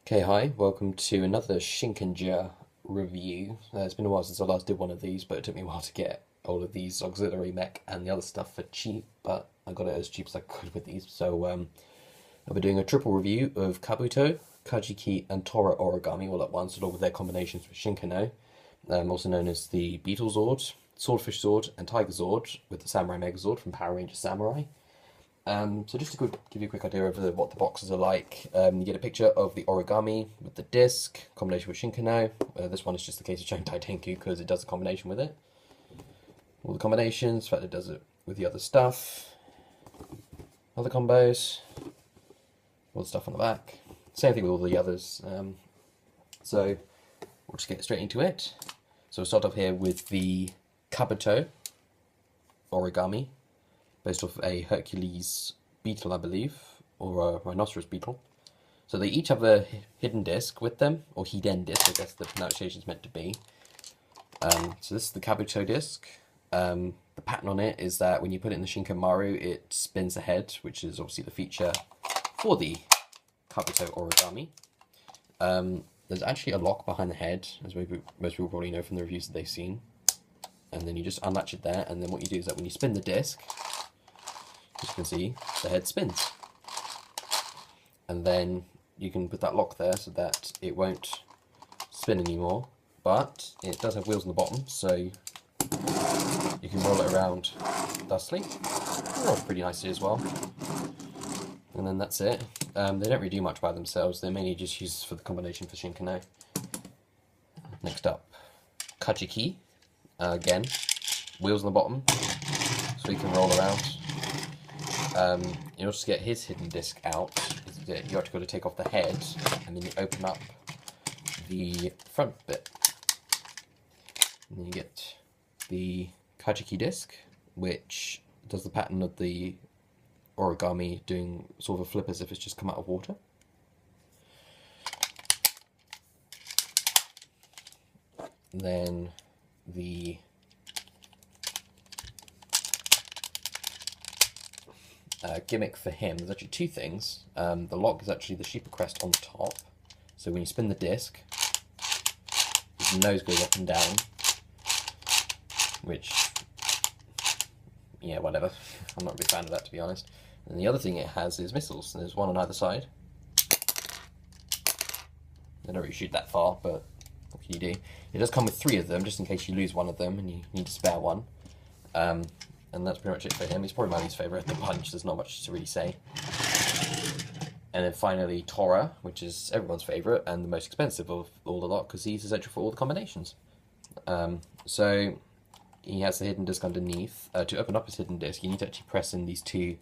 Okay, hi, welcome to another Shinkenger review. It's been a while since I last did one of these, but it took me a while to get all of these auxiliary mech and the other stuff for cheap, but I got it as cheap as I could with these. So I'll be doing a triple review of Kabuto, Kajiki and Tora Origami all at once, along with their combinations with Shinken-oh, also known as the Beetle Zord, Swordfish Zord and Tiger Zord, with the Samurai Megazord from Power Rangers Samurai. So just to give you a quick idea of what the boxes are like, you get a picture of the origami with the disc, combination with Shinken-oh. This one is just a case of showing Daitenku because it does a combination with it. All the combinations, the fact it does it with the other stuff, other combos, all the stuff on the back. Same thing with all the others. So we'll just get straight into it. So we'll start off here with the Kabuto origami, based off a Hercules beetle, I believe, or a rhinoceros beetle. So they each have a hidden disc with them, or hiden disc, I guess the pronunciation is meant to be. So this is the Kabuto disc. The pattern on it is that when you put it in the Shinken it spins ahead, which is obviously the feature for the Kabuto origami. There's actually a lock behind the head, as most people probably know from the reviews that they've seen. And then you just unlatch it there, and then what you do is that when you spin the disc, as you can see, the head spins. And then you can put that lock there so that it won't spin anymore, but it does have wheels on the bottom, so you can roll it around thusly. Rolls pretty nicely as well. And then that's it. They don't really do much by themselves, they're mainly just used for the combination for Shinken-oh. Next up, Kajiki. Again, wheels on the bottom, so he can roll around. In order to get his hidden disc out, you have to go to take off the head, and then you open up the front bit. And then you get the Kajiki disc, which does the pattern of the origami, doing sort of a flip as if it's just come out of water. Then the gimmick for him, there's actually two things. The lock is actually the sheep crest on top, so when you spin the disc, his nose goes up and down, which, yeah, whatever. I'm not a big fan of that, to be honest. And the other thing it has is missiles, and there's one on either side. They don't really shoot that far, but what can you do? It does come with 3 of them, just in case you lose one of them and you need to spare one. And that's pretty much it for him. He's probably my least favourite. The punch, there's not much to really say. And then finally Tora, which is everyone's favourite and the most expensive of all the lot, because he's essential for all the combinations. So he has the hidden disc underneath. To open up his hidden disc, you need to actually press in these 2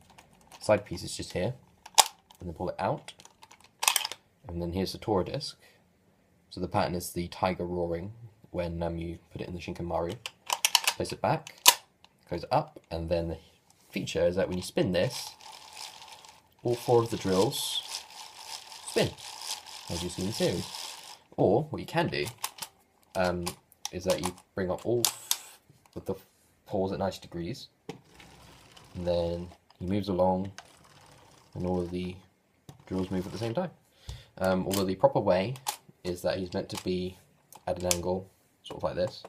side pieces just here, and then pull it out. And then here's the Tora disc. So the pattern is the tiger roaring when you put it in the Shinken-oh. Place it back, goes up, and then the feature is that when you spin this, all 4 of the drills spin, as you see in the series. Or, what you can do, is that you bring up all with the paws at 90 degrees, and then he moves along, and all of the drills move at the same time. Although the proper way is that he's meant to be at an angle, sort of like this.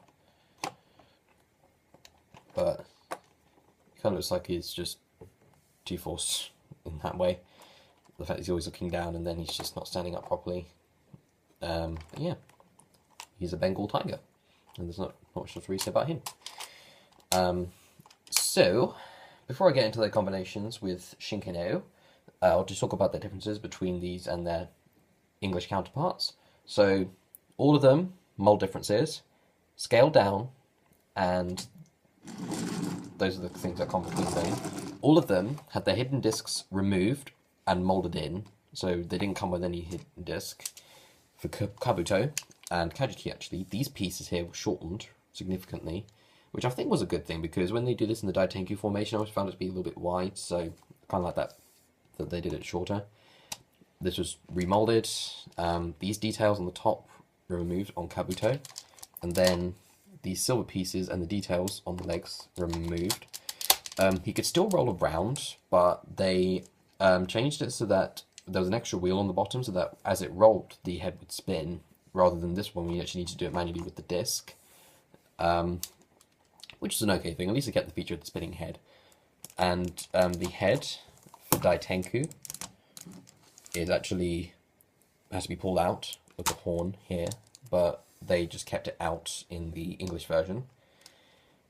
But it kind of looks like he's just G-force in that way. The fact he's always looking down and then he's just not standing up properly. But yeah, he's a Bengal tiger, and there's not much to really say about him. So, before I get into the combinations with Shinken-oh, I'll just talk about the differences between these and their English counterparts. So, all of them, mold differences, scaled down, and those are the things that come between them. All of them had their hidden discs removed and molded in, so they didn't come with any hidden disc. For Kabuto and Kajiki, actually, these pieces here were shortened significantly, which I think was a good thing, because when they do this in the Daitenku formation, I always found it to be a little bit wide, so kind of like that they did it shorter. This was remolded. These details on the top were removed on Kabuto, and then these silver pieces and the details on the legs were removed. He could still roll around, but they changed it so that there was an extra wheel on the bottom so that as it rolled, the head would spin, rather than this one, we actually need to do it manually with the disc. Which is an okay thing. At least it kept the feature of the spinning head. And the head for Daitenku is actually has to be pulled out with the horn here, but they just kept it out in the English version.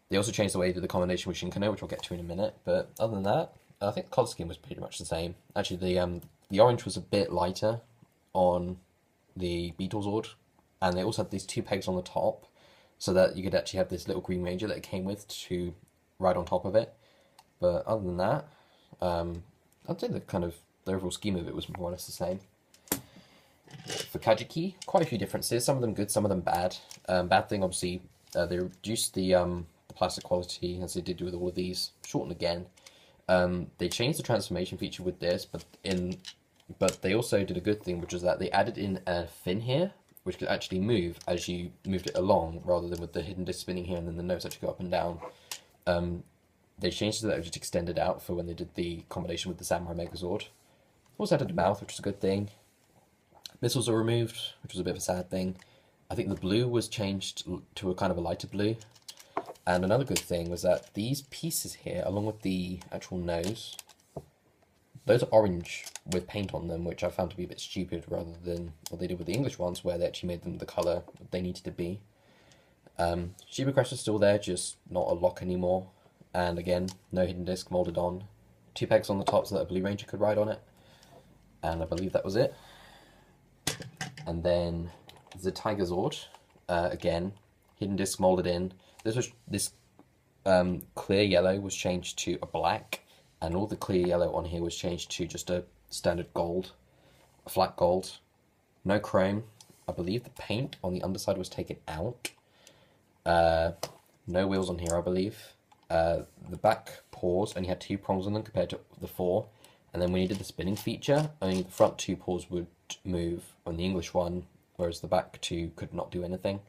They also changed the way they did the combination with Shinken-oh, which we'll get to in a minute. But other than that, I think the colour scheme was pretty much the same. Actually, the orange was a bit lighter on the Beetlezord, and they also had these two pegs on the top, so that you could actually have this little Green Ranger that it came with to ride on top of it. But other than that, I'd say the overall scheme of it was more or less the same. For Kajiki, quite a few differences. Some of them good, some of them bad. Bad thing, obviously, they reduced the plastic quality, as they did with all of these. Shortened again. They changed the transformation feature with this, but they also did a good thing, which was that they added in a fin here, which could actually move as you moved it along, rather than with the hidden disc spinning here and then the nose actually go up and down. They changed it so that it just extended out for when they did the combination with the Samurai Megazord. Also added a mouth, which is a good thing. Missiles are removed, which was a bit of a sad thing. I think the blue was changed to a kind of a lighter blue. And another good thing was that these pieces here, along with the actual nose, those are orange with paint on them, which I found to be a bit stupid, rather than what they did with the English ones, where they actually made them the colour they needed to be. Shiba Crest is still there, just not a lock anymore. And again, no hidden disc moulded on. Two pegs on the top so that a Blue Ranger could ride on it. And I believe that was it. And then the Tiger Zord, again, hidden disc moulded in. This clear yellow was changed to a black, and all the clear yellow on here was changed to just a standard gold, a flat gold. No chrome. I believe the paint on the underside was taken out. No wheels on here, I believe. The back paws only had 2 prongs on them compared to the 4. And then when you did the spinning feature, only the front 2 paws would move on the English one, whereas the back 2 could not do anything.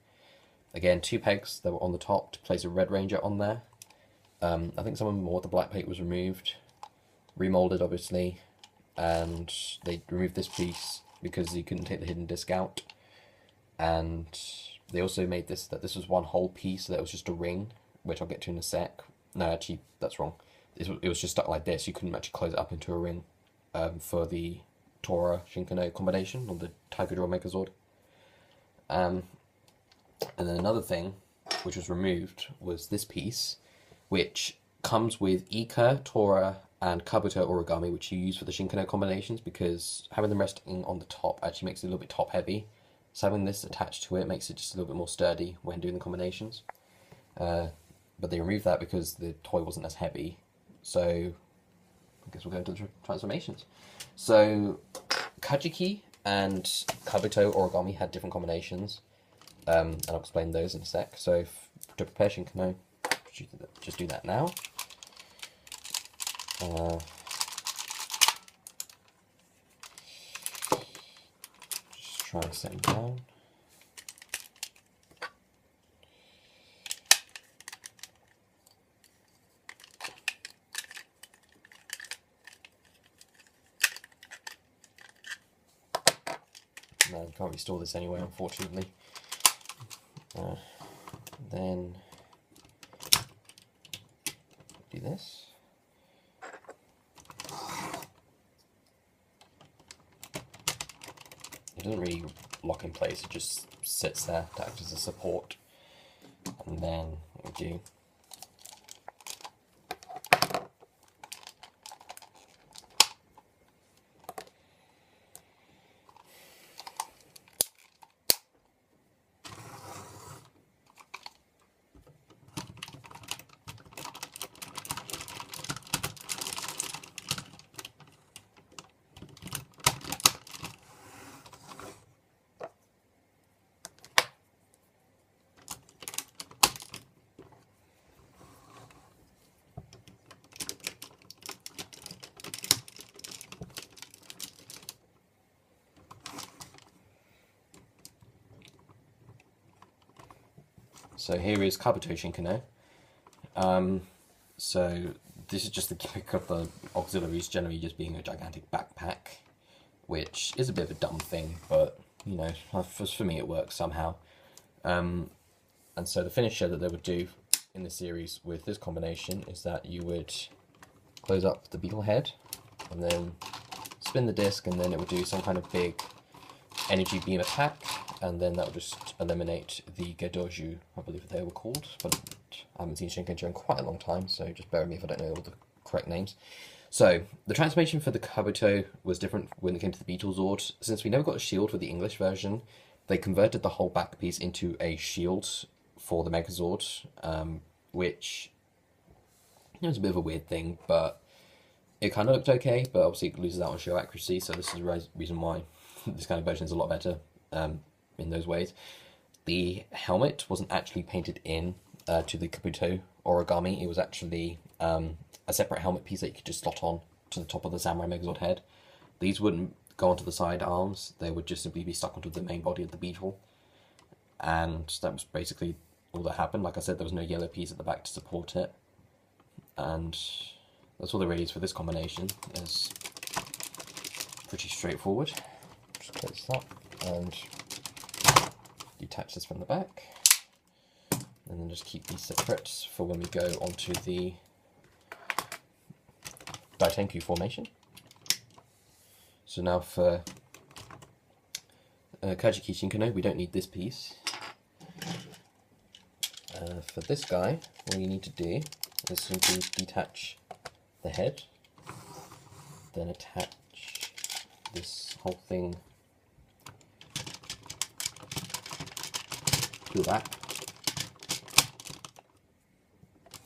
Again, 2 pegs that were on the top to place a Red Ranger on there. I think some of them more, the black paint was removed, remolded obviously, and they removed this piece because you couldn't take the hidden disc out. And they also made this, that this was one whole piece, so that was just a ring, which I'll get to in a sec. No, actually, that's wrong. It was just stuck like this, you couldn't actually close it up into a ring for the Tora Shinken-oh combination, or the Tiger Draw Megazord. And then another thing, which was removed, was this piece, which comes with Ika, Tora, and Kabuto Origami, which you use for the Shinken-oh combinations, because having them resting on the top actually makes it a little bit top heavy. So having this attached to it makes it just a little bit more sturdy when doing the combinations. But they removed that because the toy wasn't as heavy. So I guess we'll go into the transformations. So Kajiki and Kabuto Origami had different combinations. And I'll explain those in a sec. So to prepare Shinken-oh, just do that now. Just try and set them down. No, I can't restore this anyway, unfortunately. Then do this. It doesn't really lock in place, it just sits there to act as a support. And then what we do, so here is Kabuto Shinken-oh. So this is just the gimmick of the auxiliaries generally just being a gigantic backpack which is a bit of a dumb thing, but, you know, for me it works somehow. And so the finisher that they would do in the series with this combination is that you would close up the beetle head, and then spin the disc, and then it would do some kind of big energy beam attack, and then that would just eliminate the Gedoju, I believe they were called, but I haven't seen Shinkenger in quite a long time, so just bear with me if I don't know all the correct names. So, the transformation for the Kabuto was different when it came to the Beetle Zord. Since we never got a shield with the English version, they converted the whole back piece into a shield for the Megazord, which, you know, it's a bit of a weird thing, but it kind of looked okay, but obviously it loses out on show accuracy, so this is the reason why this kind of version is a lot better in those ways. The helmet wasn't actually painted in to the Kabuto origami. It was actually a separate helmet piece that you could just slot on to the top of the Samurai Megazord head. These wouldn't go onto the side arms, they would just simply be stuck onto the main body of the beetle. And that was basically all that happened. Like I said, there was no yellow piece at the back to support it. And that's all there really is for this combination. It's pretty straightforward. Just close this up and detach this from the back. And then just keep these separate for when we go onto the Daitenku formation. So now for Kajiki Shinken-oh, we don't need this piece. For this guy, all you need to do is simply detach the head, then attach this whole thing to the back.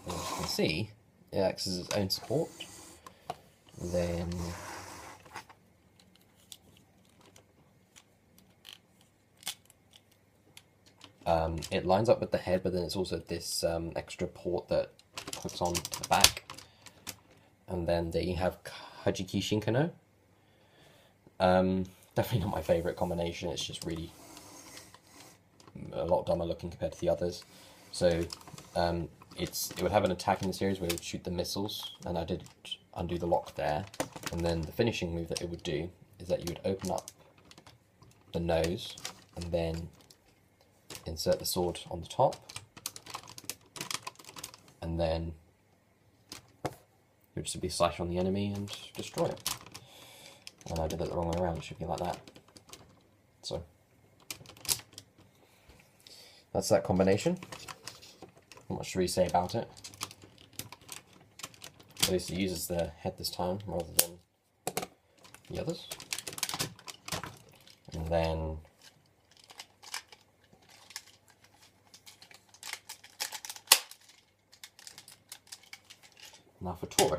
And as you can see, it acts as its own support. Then it lines up with the head, but then it's also this extra port that hooks on to the back. And then there you have Kajiki Shinken-oh. Definitely not my favourite combination, it's just really a lot dumber looking compared to the others. So it would have an attack in the series where it would shoot the missiles, and I did undo the lock there. And then the finishing move that it would do is that you would open up the nose and then insert the sword on the top, and then you would just be slash on the enemy and destroy it. And I did it the wrong way around, it should be like that. So that's that combination. Not much to really say about it. At least it uses the head this time rather than the others. And then now for Tora.